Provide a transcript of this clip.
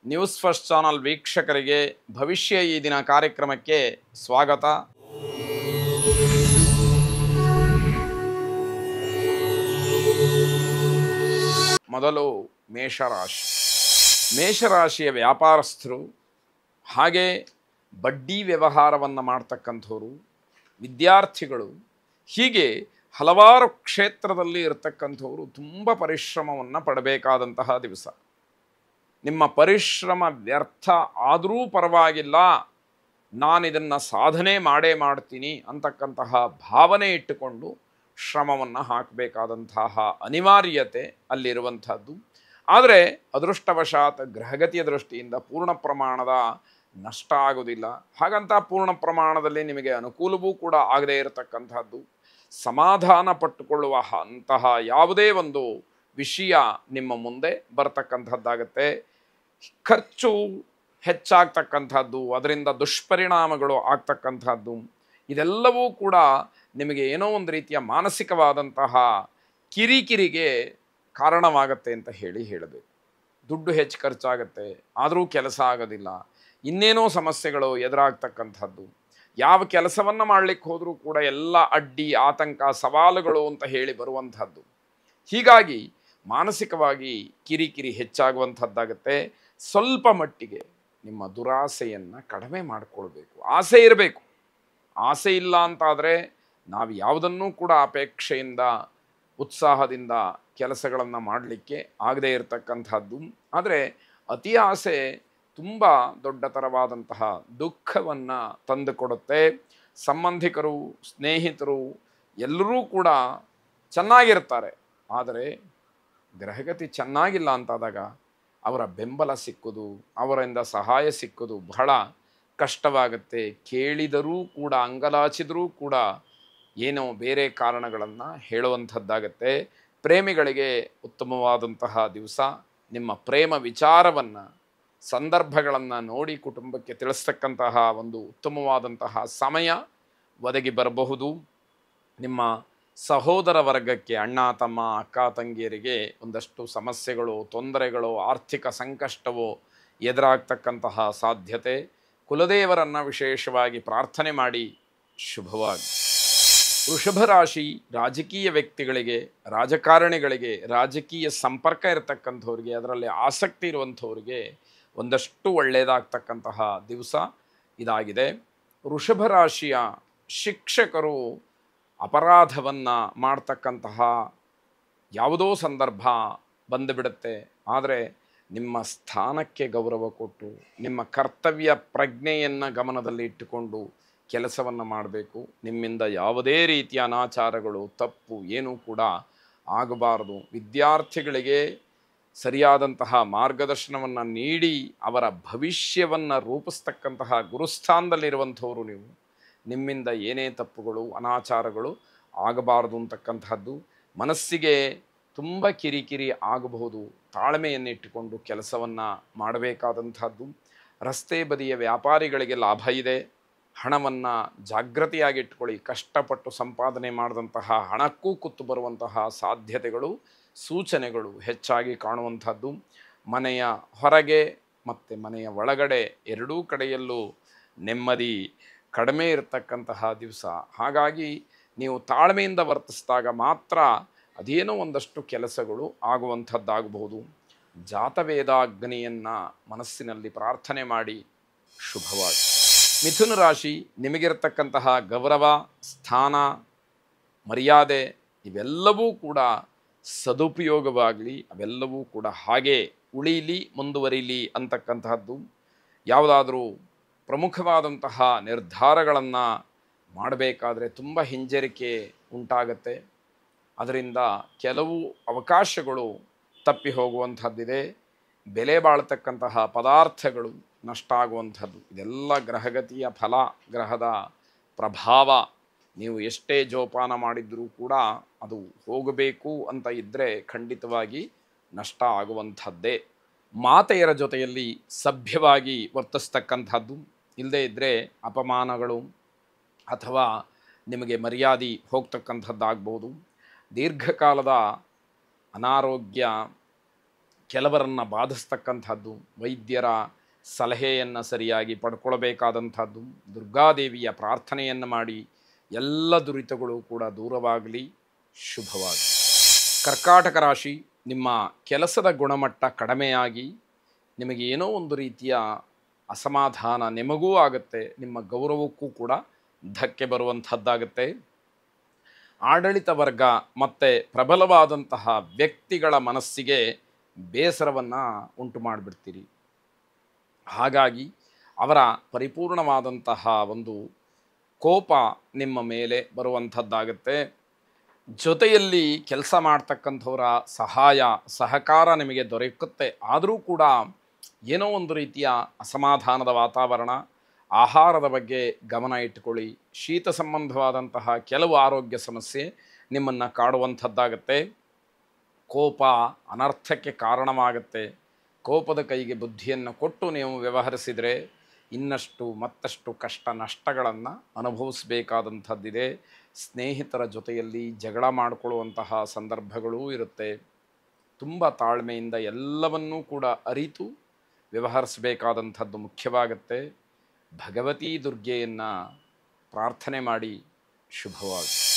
News first channel ವೀಕ್ಷಕರಿಗೆ ಭವಿಷ್ಯ ಈ ದಿನ ಕಾರ್ಯಕ್ರಮಕ್ಕೆ ಸ್ವಾಗತ. ಮೊದಲು ಮೇಷರಾಶಿ. ಮೇಷರಾಶಿಯ ವ್ಯಾಪಾರಸ್ಥರು, ಹಾಗೆ ಬಡ್ಡಿ ವ್ಯವಹಾರವನ್ನು ಮಾಡ್ತಕ್ಕಂಥವ್ರು, ವಿದ್ಯಾರ್ಥಿಗಳು, ಹೀಗೆ ಹಲವಾರು ಕ್ಷೇತ್ರದಲ್ಲಿ ಇರತಕ್ಕಂಥವರು ತುಂಬ ಪರಿಶ್ರಮವನ್ನು ಪಡಬೇಕಾದಂತಹ ದಿವಸ. ನಿಮ್ಮ ಪರಿಶ್ರಮ ವ್ಯರ್ಥ ಆದರೂ ಪರವಾಗಿಲ್ಲ, ನಾನಿದನ್ನು ಸಾಧನೆ ಮಾಡೇ ಮಾಡ್ತೀನಿ ಅಂತಕ್ಕಂತಹ ಭಾವನೆ ಇಟ್ಟುಕೊಂಡು ಶ್ರಮವನ್ನು ಹಾಕಬೇಕಾದಂತಹ ಅನಿವಾರ್ಯತೆ ಅಲ್ಲಿರುವಂಥದ್ದು. ಆದರೆ ಅದೃಷ್ಟವಶಾತ್ ಗ್ರಹಗತಿಯ ದೃಷ್ಟಿಯಿಂದ ಪೂರ್ಣ ಪ್ರಮಾಣದ ನಷ್ಟ ಆಗೋದಿಲ್ಲ. ಹಾಗಂತ ಪೂರ್ಣ ಪ್ರಮಾಣದಲ್ಲಿ ನಿಮಗೆ ಅನುಕೂಲವೂ ಕೂಡ ಆಗದೇ ಇರತಕ್ಕಂಥದ್ದು. ಸಮಾಧಾನ ಪಟ್ಟುಕೊಳ್ಳುವ ಅಂತಹ ಯಾವುದೇ ಒಂದು ವಿಷಯ ನಿಮ್ಮ ಮುಂದೆ ಬರತಕ್ಕಂಥದ್ದಾಗತ್ತೆ. ಖರ್ಚು ಹೆಚ್ಚಾಗ್ತಕ್ಕಂಥದ್ದು, ಅದರಿಂದ ದುಷ್ಪರಿಣಾಮಗಳು ಆಗ್ತಕ್ಕಂಥದ್ದು, ಇದೆಲ್ಲವೂ ಕೂಡ ನಿಮಗೆ ಏನೋ ಒಂದು ರೀತಿಯ ಮಾನಸಿಕವಾದಂತಹ ಕಿರಿಕಿರಿಗೆ ಕಾರಣವಾಗತ್ತೆ ಅಂತ ಹೇಳಬೇಕು. ದುಡ್ಡು ಹೆಚ್ಚು ಖರ್ಚಾಗತ್ತೆ, ಆದರೂ ಕೆಲಸ ಆಗೋದಿಲ್ಲ, ಇನ್ನೇನೋ ಸಮಸ್ಯೆಗಳು ಎದುರಾಗ್ತಕ್ಕಂಥದ್ದು. ಯಾವ ಕೆಲಸವನ್ನು ಮಾಡಲಿಕ್ಕೆ ಹೋದರೂ ಕೂಡ ಎಲ್ಲ ಅಡ್ಡಿ, ಆತಂಕ, ಸವಾಲುಗಳು ಅಂತ ಹೇಳಿ ಬರುವಂಥದ್ದು. ಹೀಗಾಗಿ ಮಾನಸಿಕವಾಗಿ ಕಿರಿಕಿರಿ ಹೆಚ್ಚಾಗುವಂಥದ್ದಾಗತ್ತೆ. ಸ್ವಲ್ಪ ಮಟ್ಟಿಗೆ ನಿಮ್ಮ ದುರಾಸೆಯನ್ನು ಕಡಿಮೆ ಮಾಡಿಕೊಳ್ಬೇಕು. ಆಸೆ ಇರಬೇಕು. ಆಸೆ ಇಲ್ಲ ಅಂತಾದರೆ ನಾವು ಯಾವುದನ್ನೂ ಕೂಡ ಅಪೇಕ್ಷೆಯಿಂದ, ಉತ್ಸಾಹದಿಂದ ಕೆಲಸಗಳನ್ನು ಮಾಡಲಿಕ್ಕೆ ಆಗದೇ ಇರತಕ್ಕಂಥದ್ದು. ಆದರೆ ಅತಿ ಆಸೆ ತುಂಬ ದೊಡ್ಡ ಥರವಾದಂತಹ ದುಃಖವನ್ನು ತಂದುಕೊಡುತ್ತೆ. ಸಂಬಂಧಿಕರು, ಸ್ನೇಹಿತರು ಎಲ್ಲರೂ ಕೂಡ ಚೆನ್ನಾಗಿರ್ತಾರೆ, ಆದರೆ ಗ್ರಹಗತಿ ಚೆನ್ನಾಗಿಲ್ಲ ಅಂತಾದಾಗ ಅವರ ಬೆಂಬಲ ಸಿಕ್ಕೋದು, ಅವರಿಂದ ಸಹಾಯ ಸಿಕ್ಕೋದು ಬಹಳ ಕಷ್ಟವಾಗುತ್ತೆ. ಕೇಳಿದರೂ ಕೂಡ, ಅಂಗಲಾಚಿದರೂ ಕೂಡ ಏನೋ ಬೇರೆ ಕಾರಣಗಳನ್ನು ಹೇಳುವಂಥದ್ದಾಗತ್ತೆ. ಪ್ರೇಮಿಗಳಿಗೆ ಉತ್ತಮವಾದಂತಹ ದಿವಸ. ನಿಮ್ಮ ಪ್ರೇಮ ವಿಚಾರವನ್ನು, ಸಂದರ್ಭಗಳನ್ನು ನೋಡಿ ಕುಟುಂಬಕ್ಕೆ ತಿಳಿಸ್ತಕ್ಕಂತಹ ಒಂದು ಉತ್ತಮವಾದಂತಹ ಸಮಯ ಒದಗಿ ಬರಬಹುದು. ನಿಮ್ಮ ಸಹೋದರ ವರ್ಗಕ್ಕೆ, ಅಣ್ಣ ತಮ್ಮ, ಅಕ್ಕ ತಂಗಿಯರಿಗೆ ಒಂದಷ್ಟು ಸಮಸ್ಯೆಗಳು, ತೊಂದರೆಗಳು, ಆರ್ಥಿಕ ಸಂಕಷ್ಟವೋ ಎದುರಾಗ್ತಕ್ಕಂತಹ ಸಾಧ್ಯತೆ. ಕುಲದೇವರನ್ನು ವಿಶೇಷವಾಗಿ ಪ್ರಾರ್ಥನೆ ಮಾಡಿ ಶುಭವಾಗಿ. ವೃಷಭ ರಾಶಿ. ರಾಜಕೀಯ ವ್ಯಕ್ತಿಗಳಿಗೆ, ರಾಜಕಾರಣಿಗಳಿಗೆ, ರಾಜಕೀಯ ಸಂಪರ್ಕ ಇರತಕ್ಕಂಥವ್ರಿಗೆ, ಅದರಲ್ಲಿ ಆಸಕ್ತಿ ಇರುವಂಥವ್ರಿಗೆ ಒಂದಷ್ಟು ಒಳ್ಳೆಯದಾಗ್ತಕ್ಕಂತಹ ದಿವಸ ಇದಾಗಿದೆ. ವೃಷಭ ರಾಶಿಯ ಶಿಕ್ಷಕರು ಅಪರಾಧವನ್ನು ಮಾಡ್ತಕ್ಕಂತಹ ಯಾವುದೋ ಸಂದರ್ಭ ಬಂದುಬಿಡುತ್ತೆ. ಆದರೆ ನಿಮ್ಮ ಸ್ಥಾನಕ್ಕೆ ಗೌರವ ಕೊಟ್ಟು, ನಿಮ್ಮ ಕರ್ತವ್ಯ ಪ್ರಜ್ಞೆಯನ್ನು ಗಮನದಲ್ಲಿ ಇಟ್ಟುಕೊಂಡು ಕೆಲಸವನ್ನು ಮಾಡಬೇಕು. ನಿಮ್ಮಿಂದ ಯಾವುದೇ ರೀತಿಯ ಅನಾಚಾರಗಳು, ತಪ್ಪು ಏನೂ ಕೂಡ ಆಗಬಾರದು. ವಿದ್ಯಾರ್ಥಿಗಳಿಗೆ ಸರಿಯಾದಂತಹ ಮಾರ್ಗದರ್ಶನವನ್ನು ನೀಡಿ ಅವರ ಭವಿಷ್ಯವನ್ನು ರೂಪಿಸ್ತಕ್ಕಂತಹ ಗುರುಸ್ಥಾನದಲ್ಲಿರುವಂಥವರು ನೀವು. ನಿಮ್ಮಿಂದ ಏನೇ ತಪ್ಪುಗಳು, ಅನಾಚಾರಗಳು ಆಗಬಾರದು ಅಂತಕ್ಕಂಥದ್ದು. ಮನಸ್ಸಿಗೆ ತುಂಬ ಕಿರಿಕಿರಿ ಆಗಬಹುದು. ತಾಳ್ಮೆಯನ್ನು ಇಟ್ಟುಕೊಂಡು ಕೆಲಸವನ್ನು ಮಾಡಬೇಕಾದಂಥದ್ದು. ರಸ್ತೆ ಬದಿಯ ವ್ಯಾಪಾರಿಗಳಿಗೆ ಲಾಭ ಇದೆ. ಹಣವನ್ನು ಜಾಗೃತಿಯಾಗಿಟ್ಕೊಳ್ಳಿ. ಕಷ್ಟಪಟ್ಟು ಸಂಪಾದನೆ ಮಾಡಿದಂತಹ ಹಣಕ್ಕೂ ಕುತ್ತು ಬರುವಂತಹ ಸಾಧ್ಯತೆಗಳು, ಸೂಚನೆಗಳು ಹೆಚ್ಚಾಗಿ ಕಾಣುವಂಥದ್ದು. ಮನೆಯ ಹೊರಗೆ ಮತ್ತು ಮನೆಯ ಒಳಗಡೆ ಎರಡೂ ಕಡೆಯಲ್ಲೂ ನೆಮ್ಮದಿ ಕಡಿಮೆ ಇರತಕ್ಕಂತಹ ದಿವಸ. ಹಾಗಾಗಿ ನೀವು ತಾಳ್ಮೆಯಿಂದ ವರ್ತಿಸಿದಾಗ ಮಾತ್ರ ಅದೇನೋ ಒಂದಷ್ಟು ಕೆಲಸಗಳು ಆಗುವಂಥದ್ದಾಗಬಹುದು. ಜಾತವೇದಾಗ್ನಿಯನ್ನು ಮನಸ್ಸಿನಲ್ಲಿ ಪ್ರಾರ್ಥನೆ ಮಾಡಿ ಶುಭವಾಗಿ. ಮಿಥುನ ರಾಶಿ. ನಿಮಗಿರತಕ್ಕಂತಹ ಗೌರವ, ಸ್ಥಾನ, ಮರ್ಯಾದೆ ಇವೆಲ್ಲವೂ ಕೂಡ ಸದುಪಯೋಗವಾಗಲಿ, ಅವೆಲ್ಲವೂ ಕೂಡ ಹಾಗೆ ಉಳೀಲಿ, ಮುಂದುವರಿಲಿ ಅಂತಕ್ಕಂತಹದ್ದು. ಯಾವುದಾದರೂ ಪ್ರಮುಖವಾದಂತಹ ನಿರ್ಧಾರಗಳನ್ನು ಮಾಡಬೇಕಾದ್ರೆ ತುಂಬ ಹಿಂಜರಿಕೆ ಉಂಟಾಗತ್ತೆ. ಅದರಿಂದ ಕೆಲವು ಅವಕಾಶಗಳು ತಪ್ಪಿ ಹೋಗುವಂಥದ್ದಿದೆ. ಬೆಲೆ ಬಾಳ್ತಕ್ಕಂತಹ ಪದಾರ್ಥಗಳು ನಷ್ಟ ಆಗುವಂಥದ್ದು. ಇದೆಲ್ಲ ಗ್ರಹಗತಿಯ ಫಲ, ಗ್ರಹದ ಪ್ರಭಾವ. ನೀವು ಎಷ್ಟೇ ಜೋಪಾನ ಮಾಡಿದರೂ ಕೂಡ ಅದು ಹೋಗಬೇಕು ಅಂತ ಇದ್ದರೆ ಖಂಡಿತವಾಗಿ ನಷ್ಟ ಆಗುವಂಥದ್ದೇ. ಮಾತೆಯರ ಜೊತೆಯಲ್ಲಿ ಸಭ್ಯವಾಗಿ ವರ್ತಿಸ್ತಕ್ಕಂಥದ್ದು. ಇಲ್ಲದೇ ಇದ್ದರೆ ಅಪಮಾನಗಳು ಅಥವಾ ನಿಮಗೆ ಮರ್ಯಾದೆ ಹೋಗ್ತಕ್ಕಂಥದ್ದಾಗ್ಬೋದು. ದೀರ್ಘಕಾಲದ ಅನಾರೋಗ್ಯ, ಕೆಲವರನ್ನು ಬಾಧಿಸ್ತಕ್ಕಂಥದ್ದು, ವೈದ್ಯರ ಸಲಹೆಯನ್ನು ಸರಿಯಾಗಿ ಪಡ್ಕೊಳ್ಬೇಕಾದಂಥದ್ದು, ದುರ್ಗಾದೇವಿಯ ಪ್ರಾರ್ಥನೆಯನ್ನು ಮಾಡಿ ಎಲ್ಲ ದುರಿತಗಳು ಕೂಡ ದೂರವಾಗಲಿ, ಶುಭವಾಗಲಿ. ಕರ್ಕಾಟಕ ರಾಶಿ, ನಿಮ್ಮ ಕೆಲಸದ ಗುಣಮಟ್ಟ ಕಡಿಮೆಯಾಗಿ ನಿಮಗೆ ಏನೋ ಒಂದು ರೀತಿಯ ಅಸಮಾಧಾನ ನಿಮಗೂ ಆಗುತ್ತೆ, ನಿಮ್ಮ ಗೌರವಕ್ಕೂ ಕೂಡ ಧಕ್ಕೆ ಬರುವಂಥದ್ದಾಗುತ್ತೆ. ಆಡಳಿತ ವರ್ಗ ಮತ್ತು ಪ್ರಬಲವಾದಂತಹ ವ್ಯಕ್ತಿಗಳ ಮನಸ್ಸಿಗೆ ಬೇಸರವನ್ನು ಉಂಟು ಮಾಡಿಬಿಡ್ತೀರಿ. ಹಾಗಾಗಿ ಅವರ ಪರಿಪೂರ್ಣವಾದಂತಹ ಒಂದು ಕೋಪ ನಿಮ್ಮ ಮೇಲೆ ಬರುವಂಥದ್ದಾಗುತ್ತೆ. ಜೊತೆಯಲ್ಲಿ ಕೆಲಸ ಮಾಡ್ತಕ್ಕಂಥವರ ಸಹಾಯ ಸಹಕಾರ ನಿಮಗೆ ದೊರಕುತ್ತೆ. ಆದರೂ ಕೂಡ ಏನೋ ಒಂದು ರೀತಿಯ ಅಸಮಾಧಾನದ ವಾತಾವರಣ. ಆಹಾರದ ಬಗ್ಗೆ ಗಮನ ಇಟ್ಟುಕೊಳ್ಳಿ. ಶೀತ ಸಂಬಂಧವಾದಂತಹ ಕೆಲವು ಆರೋಗ್ಯ ಸಮಸ್ಯೆ ನಿಮ್ಮನ್ನು ಕಾಡುವಂಥದ್ದಾಗತ್ತೆ. ಕೋಪ ಅನರ್ಥಕ್ಕೆ ಕಾರಣವಾಗುತ್ತೆ. ಕೋಪದ ಕೈಗೆ ಬುದ್ಧಿಯನ್ನು ಕೊಟ್ಟು ನೀವು ವ್ಯವಹರಿಸಿದರೆ ಇನ್ನಷ್ಟು ಮತ್ತಷ್ಟು ಕಷ್ಟ ನಷ್ಟಗಳನ್ನು ಅನುಭವಿಸಬೇಕಾದಂಥದ್ದಿದೆ. ಸ್ನೇಹಿತರ ಜೊತೆಯಲ್ಲಿ ಜಗಳ ಮಾಡಿಕೊಳ್ಳುವಂತಹ ಸಂದರ್ಭಗಳೂ ಇರುತ್ತೆ. ತುಂಬ ತಾಳ್ಮೆಯಿಂದ ಎಲ್ಲವನ್ನೂ ಕೂಡ ಅರಿತು ವ್ಯವಹರಿಸಬೇಕಾದಂಥದ್ದು ಮುಖ್ಯವಾಗುತ್ತೆ. ಭಗವತೀ ದುರ್ಗೆಯನ್ನು ಪ್ರಾರ್ಥನೆ ಮಾಡಿ, ಶುಭವಾಗಿ.